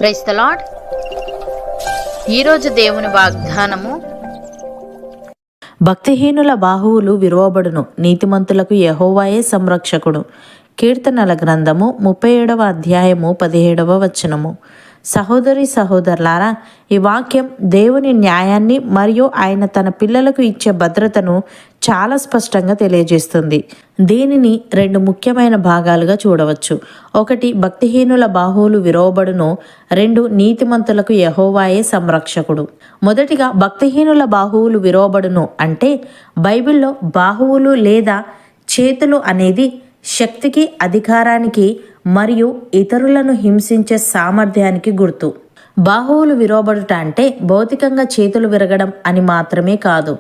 Praise the lord. ఈరోజు దేవుని వాగ్దానము, భక్తిహీనుల బాహువులు విరువబడును, నీతిమంతులకు యెహోవాయే సంరక్షకుడు. కీర్తనల గ్రంథము 37వ అధ్యాయము 17వ వచనము. సహోదరి సహోదరులారా, ఈ వాక్యం దేవుని న్యాయాన్ని మరియు ఆయన తన పిల్లలకు ఇచ్చే భద్రతను చాలా స్పష్టంగా తెలియజేస్తుంది. దీనిని రెండు ముఖ్యమైన భాగాలుగా చూడవచ్చు. ఒకటి, భక్తిహీనుల బాహువులు విరువబడును. రెండు, నీతిమంతులకు యెహోవాయే సంరక్షకుడు. మొదటిగా, భక్తిహీనుల బాహువులు విరువబడును అంటే బైబిల్లో బాహువులు లేదా చేతులు అనేది శక్తికి, అధికారానికి మరియు ఇతరులను హింసించే సామర్థ్యానికి గుర్తు. బాహువులు విరువబడుట అంటే భౌతికంగా చేతులు విరగడం అని మాత్రమే కాదు.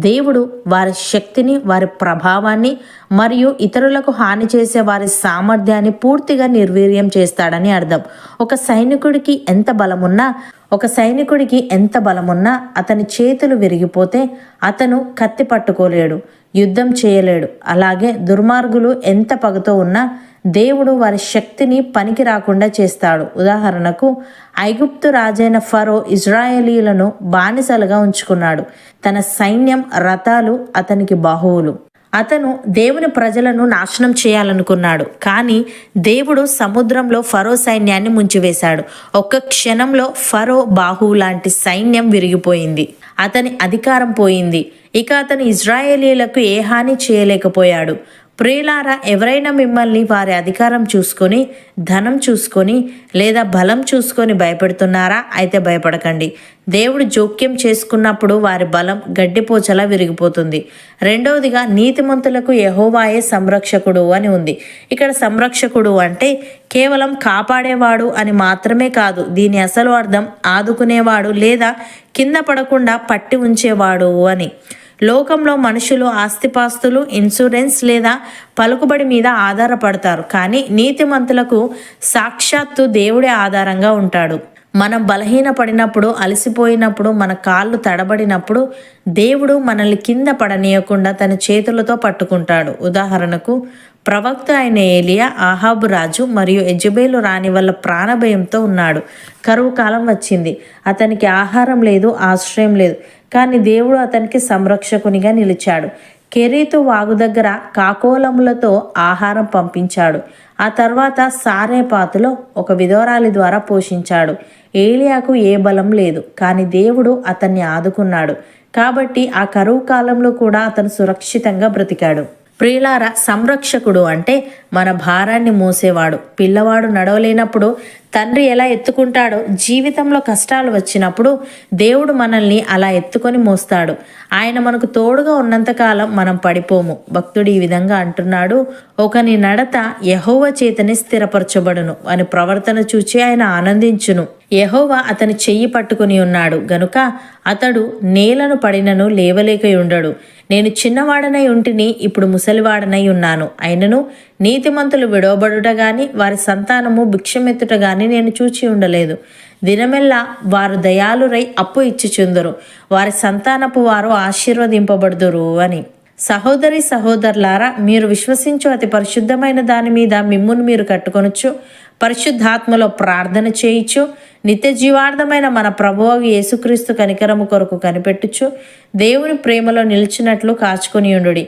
దేవుడు వారి శక్తిని, వారి ప్రభావాన్ని మరియు ఇతరులకు హాని చేసే వారి సామర్థ్యాన్ని పూర్తిగా నిర్వీర్యం చేస్తాడని అర్థం. ఒక సైనికుడికి ఎంత బలమున్నా అతని చేతులు విరిగిపోతే అతను కత్తి పట్టుకోలేడు, యుద్ధం చేయలేడు. అలాగే దుర్మార్గులు ఎంత పగతో ఉన్నా దేవుడు వారి శక్తిని పనికి రాకుండా చేస్తాడు. ఉదాహరణకు, ఐగుప్తు రాజైన ఫరో ఇజ్రాయేలీలను బానిసలుగా ఉంచుకున్నాడు. తన సైన్యం, రథాలు అతనికి బాహువులు. అతను దేవుని ప్రజలను నాశనం చేయాలనుకున్నాడు, కానీ దేవుడు సముద్రంలో ఫరో సైన్యాన్ని ముంచివేశాడు. ఒక్క క్షణంలో ఫరో బాహువు లాంటి సైన్యం విరిగిపోయింది, అతని అధికారం పోయింది. ఇక అతను ఇజ్రాయేలీలకు ఏ హాని చేయలేకపోయాడు. ప్రియులారా, ఎవరైనా మిమ్మల్ని వారి అధికారం చూసుకొని, ధనం చూసుకొని లేదా బలం చూసుకొని భయపెడుతున్నారా? అయితే భయపడకండి. దేవుడు జోక్యం చేసుకున్నప్పుడు వారి బలం గడ్డిపోచలా విరిగిపోతుంది. రెండవదిగా, నీతిమంతులకు యెహోవాయే సంరక్షకుడు అని ఉంది. ఇక్కడ సంరక్షకుడు అంటే కేవలం కాపాడేవాడు అని మాత్రమే కాదు. దీని అసలు అర్థం ఆదుకునేవాడు లేదా కింద పడకుండా పట్టి ఉంచేవాడు అని. లోకంలో మనుషులు ఆస్తిపాస్తులు, ఇన్సూరెన్స్ లేదా పలుకుబడి మీద ఆధారపడతారు, కానీ నీతిమంతులకు సాక్షాత్తు దేవుడే ఆధారంగా ఉంటాడు. మనం బలహీనపడినప్పుడు, అలసిపోయినప్పుడు, మన కాళ్ళు తడబడినప్పుడు దేవుడు మనల్ని కింద పడనీయకుండా తన చేతులతో పట్టుకుంటాడు. ఉదాహరణకు, ప్రవక్త అయిన ఏలియా ఆహాబు రాజు మరియు యెజెబెలు రాణి వల్ల ప్రాణభయంతో ఉన్నాడు. కరువు కాలం వచ్చింది. అతనికి ఆహారం లేదు, ఆశ్రయం లేదు. కానీ దేవుడు అతనికి సంరక్షకునిగా నిలిచాడు. కెరీతు వాగు దగ్గర కాకోలములతో ఆహారం పంపించాడు. ఆ తర్వాత సారేపాతులో ఒక విధవరాలి ద్వారా పోషించాడు. ఏలియాకు ఏ బలం లేదు, కానీ దేవుడు అతన్ని ఆదుకున్నాడు. కాబట్టి ఆ కరువు కాలంలో కూడా అతను సురక్షితంగా బ్రతికాడు. ప్రియులారా, సంరక్షకుడు అంటే మన భారాన్ని మోసేవాడు. పిల్లవాడు నడవలేనప్పుడు తండ్రి ఎలా ఎత్తుకుంటాడో, జీవితంలో కష్టాలు వచ్చినప్పుడు దేవుడు మనల్ని అలా ఎత్తుకొని మోస్తాడు. ఆయన మనకు తోడుగా ఉన్నంతకాలం మనం పడిపోము. భక్తుడు ఈ విధంగా అంటున్నాడు, ఒకని నడత యెహోవా చేతనే స్థిరపరచబడును, అని ప్రవర్తన చూచి ఆయన ఆనందించును. యెహోవా అతని చెయ్యి పట్టుకుని ఉన్నాడు గనుక అతడు నేలను పడినను లేవలేకయుండడు. నేను చిన్నవాడనై ఉంటిని, ఇప్పుడు ముసలివాడనై ఉన్నాను. అయినను నీతిమంతులు విడవబడుట గాని వారి సంతానము భిక్షమెత్తుట గాని నేను చూచి ఉండలేదు. దినమెల్లా వారు దయాలురై అప్పు ఇచ్చిచుందురు, వారి సంతానపు వారు ఆశీర్వదింపబడుదురు అని. సహోదరి సహోదరులారా, మీరు విశ్వసించు అతి పరిశుద్ధమైన దాని మీద మిమ్మును మీరు కట్టుకొనొచ్చు, పరిశుద్ధాత్మలో ప్రార్థన చేయించు, నిత్య జీవార్థమైన మన ప్రభువు యేసుక్రీస్తు కనికరము కొరకు కనిపెట్టుచు దేవుని ప్రేమలో నిలిచినట్లు కాచుకొని ఉండుడి.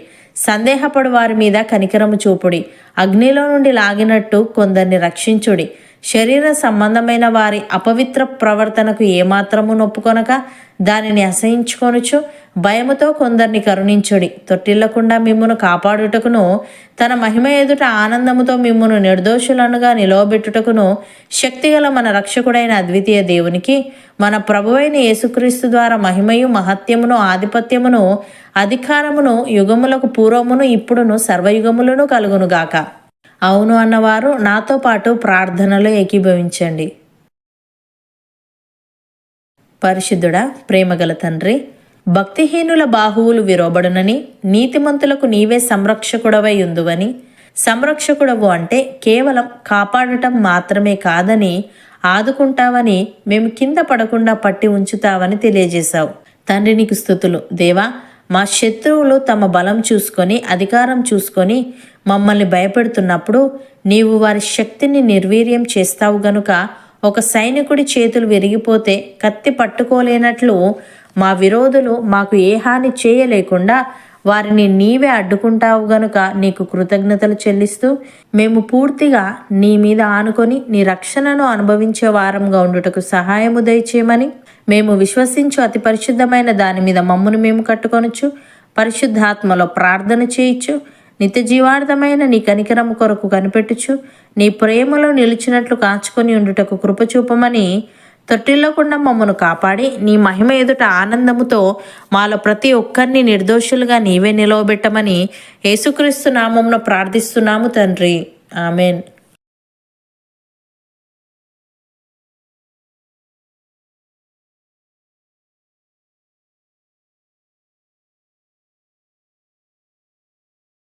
సందేహపడు వారి మీద కనికరము చూపుడి. అగ్నిలో నుండి లాగినట్టు కొందరిని రక్షించుడి. శరీర సంబంధమైన వారి అపవిత్ర ప్రవర్తనకు ఏమాత్రము నొప్పుకొనక దానిని అసహించుకొనుచు భయముతో కొందరిని కరుణించుడి. తొట్టిల్లకుండా మిమ్మును కాపాడుటకును, తన మహిమ ఎదుట ఆనందముతో మిమ్మును నిర్దోషులనుగా నిలవబెట్టుటకును శక్తిగల మన రక్షకుడైన అద్వితీయ దేవునికి, మన ప్రభువైన యేసుక్రీస్తు ద్వారా మహిమయు, మహత్యమును, ఆధిపత్యమును, అధికారమును యుగములకు పూర్వమును ఇప్పుడును సర్వయుగములను కలుగునుగాక. అవును అన్నవారు నాతో పాటు ప్రార్థనలో ఏకీభవించండి. పరిశుద్ధుడా, ప్రేమగల తండ్రి, భక్తిహీనుల బాహువులు విరువబడునని, నీతిమంతులకు నీవే సంరక్షకుడవై ఉందువని. సంరక్షకుడవు అంటే కేవలం కాపాడటం మాత్రమే కాదని, ఆదుకుంటావని, మేము కింద పడకుండా పట్టి ఉంచుతావని తెలియజేశావు. తండ్రి, నీకు స్తుతులు. దేవా, మా శత్రువులు తమ బలం చూసుకొని, అధికారం చూసుకొని మమ్మల్ని భయపెడుతున్నప్పుడు నీవు వారి శక్తిని నిర్వీర్యం చేస్తావు గనుక ఒక సైనికుడి చేతులు విరిగిపోతే కత్తి పట్టుకోలేనట్లు మా విరోధులు మాకు ఏ హాని చేయలేకుండా వారిని నీవే అడ్డుకుంటావు గనుక నీకు కృతజ్ఞతలు చెల్లిస్తూ మేము పూర్తిగా నీ మీద ఆనుకొని నీ రక్షణను అనుభవించే వారంగా ఉండుటకు సహాయము దయచేయమని మేము విశ్వసించు అతి పరిశుద్ధమైన దాని మీద మమ్మును మేము కట్టుకొనొచ్చు, పరిశుద్ధాత్మలో ప్రార్థన చేయొచ్చు, నిత్య జీవార్థమైన నీ కనికరము కొరకు కనిపెట్టుచు నీ ప్రేమలో నిలిచినట్లు కాచుకొని ఉండుటకు కృపచూపమని తొట్టిల్లకుండా మమ్మను కాపాడి నీ మహిమ ఎదుట ఆనందముతో మాలో ప్రతి ఒక్కరిని నిర్దోషులుగా నీవే నిలవబెట్టమని యేసుక్రీస్తు నామమున ప్రార్థిస్తున్నాము తండ్రి. ఆమెన్.